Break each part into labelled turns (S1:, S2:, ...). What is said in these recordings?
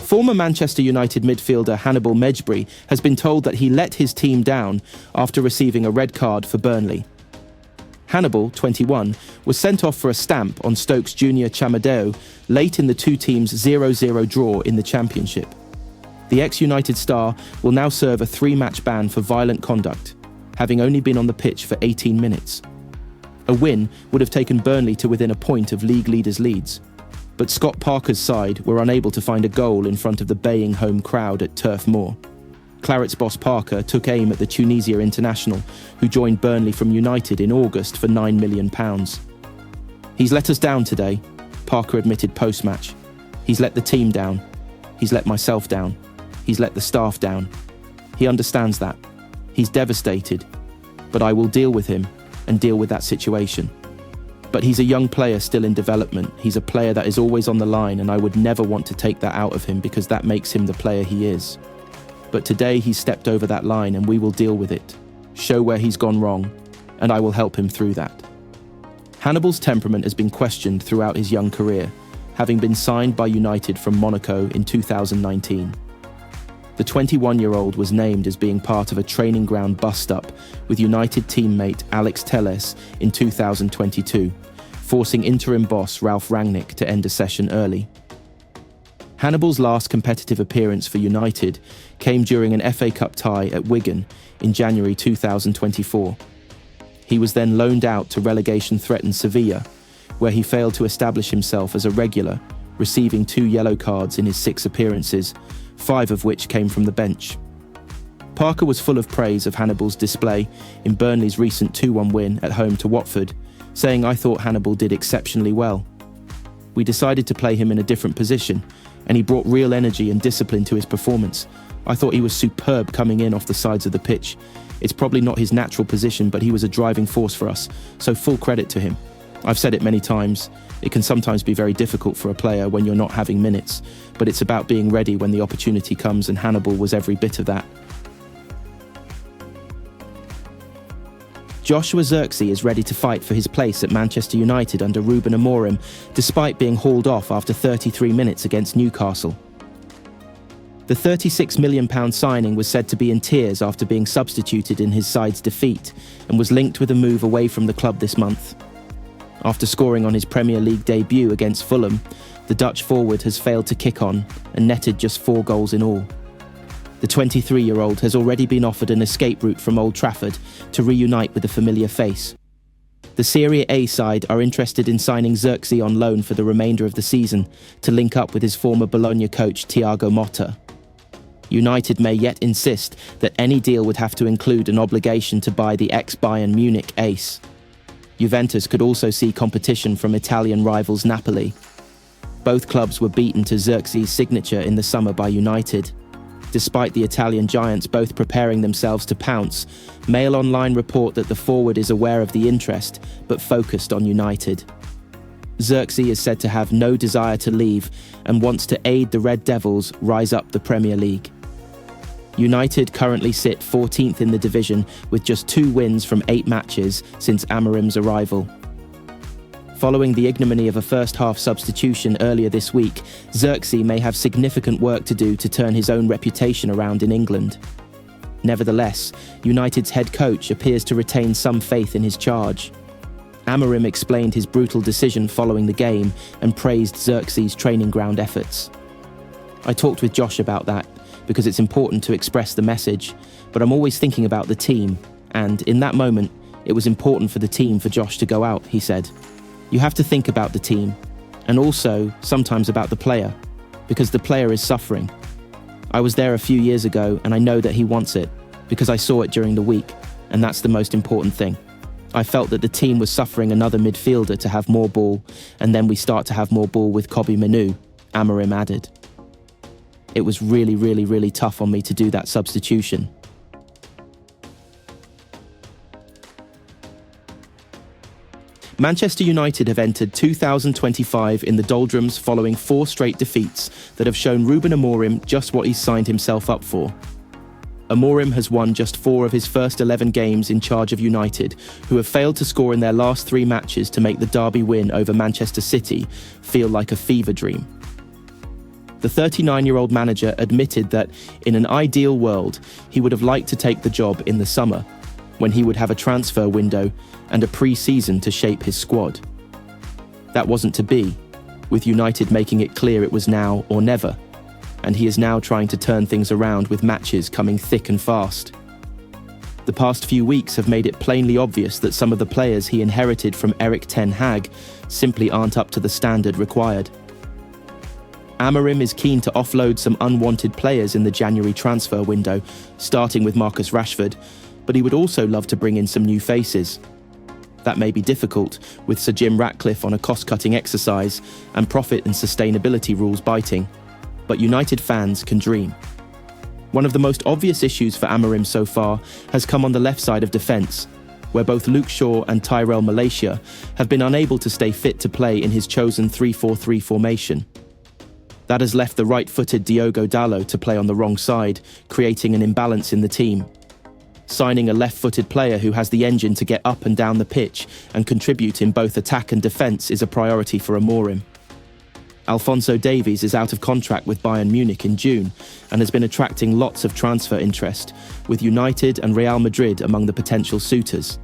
S1: Former Manchester United midfielder Hannibal Mejbri has been told that he let his team down after receiving a red card for Burnley. Hannibal, 21, was sent off for a stamp on Stoke's junior Chamadeo late in the two teams' 0-0 draw in the Championship. The ex-United star will now serve a 3-match ban for violent conduct, having only been on the pitch for 18 minutes. A win would have taken Burnley to within a point of league leaders' Leeds, but Scott Parker's side were unable to find a goal in front of the baying home crowd at Turf Moor. Claret's boss Parker took aim at the Tunisia international, who joined Burnley from United in August for £9 million. "He's let us down today," Parker admitted post-match. "He's let the team down. He's let myself down. He's let the staff down. He understands that. He's devastated. But I will deal with him and deal with that situation. But he's a young player still in development. He's a player that is always on the line, and I would never want to take that out of him because that makes him the player he is. But today he's stepped over that line and we will deal with it, show where he's gone wrong, and I will help him through that." Hannibal's temperament has been questioned throughout his young career, having been signed by United from Monaco in 2019. The 21-year-old was named as being part of a training ground bust-up with United teammate Alex Telles in 2022, forcing interim boss Ralf Rangnick to end a session early. Hannibal's last competitive appearance for United came during an FA Cup tie at Wigan in January 2024. He was then loaned out to relegation-threatened Sevilla, where he failed to establish himself as a regular, receiving 2 yellow cards in his 6 appearances, 5 of which came from the bench. Parker was full of praise of Hannibal's display in Burnley's recent 2-1 win at home to Watford, saying, "I thought Hannibal did exceptionally well. We decided to play him in a different position, and he brought real energy and discipline to his performance. I thought he was superb coming in off the sides of the pitch. It's probably not his natural position, but he was a driving force for us, so full credit to him. I've said it many times, it can sometimes be very difficult for a player when you're not having minutes, but it's about being ready when the opportunity comes, and Hannibal was every bit of that." Joshua Zirkzee is ready to fight for his place at Manchester United under Ruben Amorim, despite being hauled off after 33 minutes against Newcastle. The £36 million signing was said to be in tears after being substituted in his side's defeat, and was linked with a move away from the club this month. After scoring on his Premier League debut against Fulham, the Dutch forward has failed to kick on and netted just 4 goals in all. The 23-year-old has already been offered an escape route from Old Trafford to reunite with a familiar face. The Serie A side are interested in signing Zirkzee on loan for the remainder of the season to link up with his former Bologna coach Thiago Motta. United may yet insist that any deal would have to include an obligation to buy the ex-Bayern Munich ace. Juventus could also see competition from Italian rivals Napoli. Both clubs were beaten to Zirkzee's signature in the summer by United. Despite the Italian giants both preparing themselves to pounce, Mail Online report that the forward is aware of the interest, but focused on United. Zirkzee is said to have no desire to leave and wants to aid the Red Devils rise up the Premier League. United currently sit 14th in the division with just 2 wins from 8 matches since Amorim's arrival. Following the ignominy of a first-half substitution earlier this week, Zirkzee may have significant work to do to turn his own reputation around in England. Nevertheless, United's head coach appears to retain some faith in his charge. Amorim explained his brutal decision following the game and praised Zirkzee's training ground efforts. "I talked with Josh about that, because it's important to express the message, but I'm always thinking about the team, and in that moment, it was important for the team for Josh to go out," he said. "You have to think about the team, and also sometimes about the player, because the player is suffering. I was there a few years ago, and I know that he wants it, because I saw it during the week, and that's the most important thing. I felt that the team was suffering another midfielder to have more ball, and then we start to have more ball with Kobbie Mainoo," Amorim added. "It was really tough on me to do that substitution." Manchester United have entered 2025 in the doldrums following 4 straight defeats that have shown Ruben Amorim just what he's signed himself up for. Amorim has won just 4 of his first 11 games in charge of United, who have failed to score in their last 3 matches to make the derby win over Manchester City feel like a fever dream. The 39-year-old manager admitted that, in an ideal world, he would have liked to take the job in the summer, when he would have a transfer window and a pre-season to shape his squad. That wasn't to be, with United making it clear it was now or never, and he is now trying to turn things around with matches coming thick and fast. The past few weeks have made it plainly obvious that some of the players he inherited from Erik Ten Hag simply aren't up to the standard required. Amorim is keen to offload some unwanted players in the January transfer window, starting with Marcus Rashford, but he would also love to bring in some new faces. That may be difficult, with Sir Jim Ratcliffe on a cost-cutting exercise and profit and sustainability rules biting, but United fans can dream. One of the most obvious issues for Amorim so far has come on the left side of defence, where both Luke Shaw and Tyrell Malacia have been unable to stay fit to play in his chosen 3-4-3 formation. That has left the right-footed Diogo Dalot to play on the wrong side, creating an imbalance in the team. Signing a left-footed player who has the engine to get up and down the pitch and contribute in both attack and defence is a priority for Amorim. Alphonso Davies is out of contract with Bayern Munich in June and has been attracting lots of transfer interest, with United and Real Madrid among the potential suitors.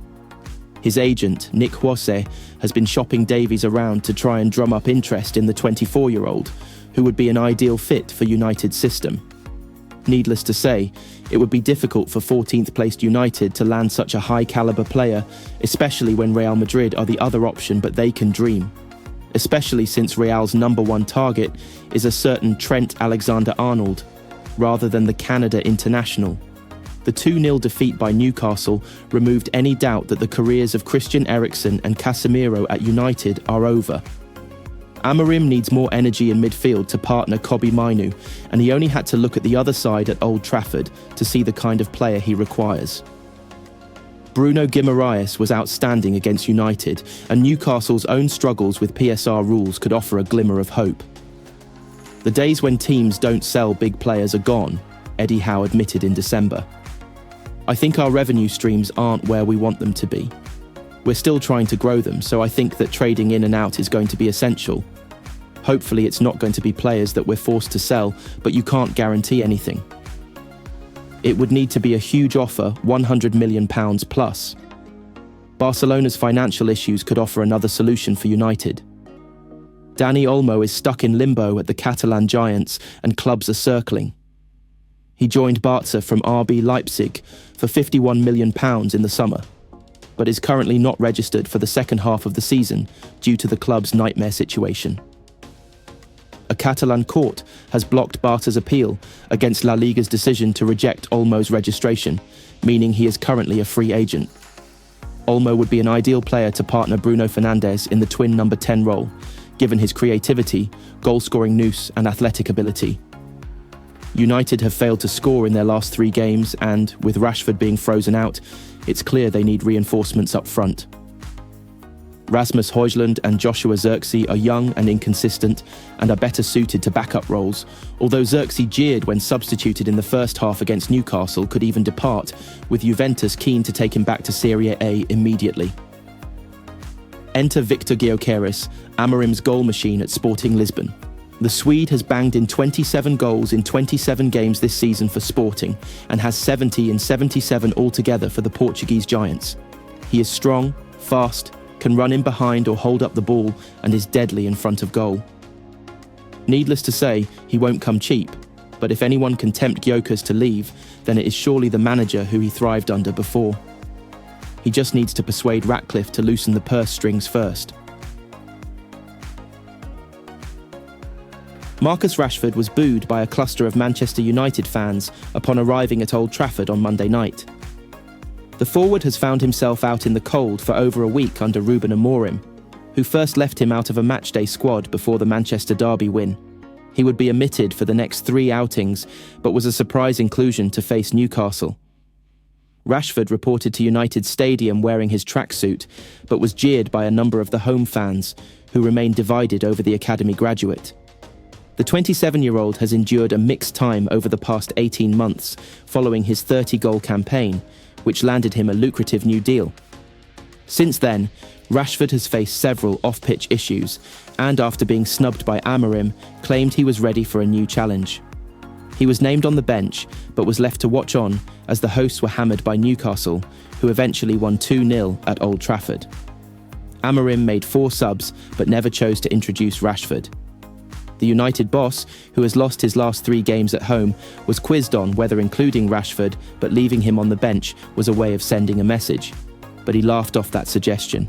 S1: His agent, Nick Huose, has been shopping Davies around to try and drum up interest in the 24-year-old, who would be an ideal fit for United's system. Needless to say, it would be difficult for 14th-placed United to land such a high-caliber player, especially when Real Madrid are the other option, but they can dream. Especially since Real's number one target is a certain Trent Alexander-Arnold, rather than the Canada international. The 2-0 defeat by Newcastle removed any doubt that the careers of Christian Eriksen and Casemiro at United are over. Amorim needs more energy in midfield to partner Kobbie Mainoo, and he only had to look at the other side at Old Trafford to see the kind of player he requires. Bruno Guimaraes was outstanding against United, and Newcastle's own struggles with PSR rules could offer a glimmer of hope. The days when teams don't sell big players are gone, Eddie Howe admitted in December. I think our revenue streams aren't where we want them to be. We're still trying to grow them, so I think that trading in and out is going to be essential. Hopefully it's not going to be players that we're forced to sell, but you can't guarantee anything. It would need to be a huge offer, £100 million plus. Barcelona's financial issues could offer another solution for United. Dani Olmo is stuck in limbo at the Catalan giants and clubs are circling. He joined Barca from RB Leipzig for £51 million in the summer, but is currently not registered for the second half of the season due to the club's nightmare situation. A Catalan court has blocked Barca's appeal against La Liga's decision to reject Olmo's registration, meaning he is currently a free agent. Olmo would be an ideal player to partner Bruno Fernandes in the twin number 10 role, given his creativity, goal-scoring nous and athletic ability. United have failed to score in their last 3 games and, with Rashford being frozen out, it's clear they need reinforcements up front. Rasmus Højlund and Joshua Zirkzee are young and inconsistent and are better suited to backup roles, although Zirkzee jeered when substituted in the first half against Newcastle could even depart, with Juventus keen to take him back to Serie A immediately. Enter Victor Gyökeres, Amorim's goal machine at Sporting Lisbon. The Swede has banged in 27 goals in 27 games this season for Sporting and has 70 in 77 altogether for the Portuguese Giants. He is strong, fast, can run in behind or hold up the ball and is deadly in front of goal. Needless to say, he won't come cheap, but if anyone can tempt Gyökeres to leave, then it is surely the manager who he thrived under before. He just needs to persuade Ratcliffe to loosen the purse strings first. Marcus Rashford was booed by a cluster of Manchester United fans upon arriving at Old Trafford on Monday night. The forward has found himself out in the cold for over a week under Ruben Amorim, who first left him out of a matchday squad before the Manchester derby win. He would be omitted for the next 3 outings, but was a surprise inclusion to face Newcastle. Rashford reported to United Stadium wearing his tracksuit, but was jeered by a number of the home fans, who remained divided over the academy graduate. The 27-year-old has endured a mixed time over the past 18 months following his 30-goal campaign, which landed him a lucrative new deal. Since then, Rashford has faced several off-pitch issues and, after being snubbed by Amorim, claimed he was ready for a new challenge. He was named on the bench, but was left to watch on as the hosts were hammered by Newcastle, who eventually won 2-0 at Old Trafford. Amorim made 4 subs, but never chose to introduce Rashford. The United boss, who has lost his last 3 games at home, was quizzed on whether including Rashford but leaving him on the bench was a way of sending a message, but he laughed off that suggestion.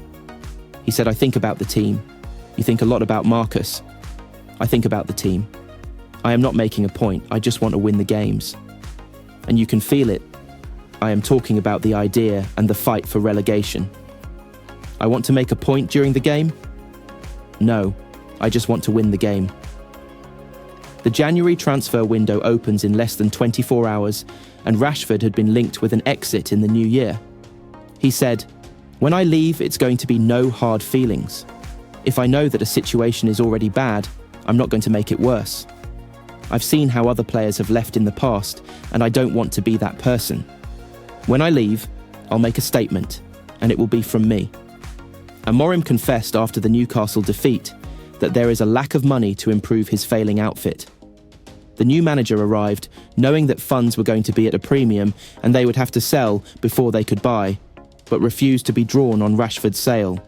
S1: He said, "I think about the team. You think a lot about Marcus. I think about the team. I am not making a point, I just want to win the games. And you can feel it. I am talking about the idea and the fight for relegation. I want to make a point during the game? No, I just want to win the game." The January transfer window opens in less than 24 hours, and Rashford had been linked with an exit in the new year. He said, "When I leave, it's going to be no hard feelings. If I know that a situation is already bad, I'm not going to make it worse. I've seen how other players have left in the past, and I don't want to be that person. When I leave, I'll make a statement, and it will be from me." Amorim confessed after the Newcastle defeat that there is a lack of money to improve his failing outfit. The new manager arrived knowing that funds were going to be at a premium and they would have to sell before they could buy, but refused to be drawn on Rashford's sale,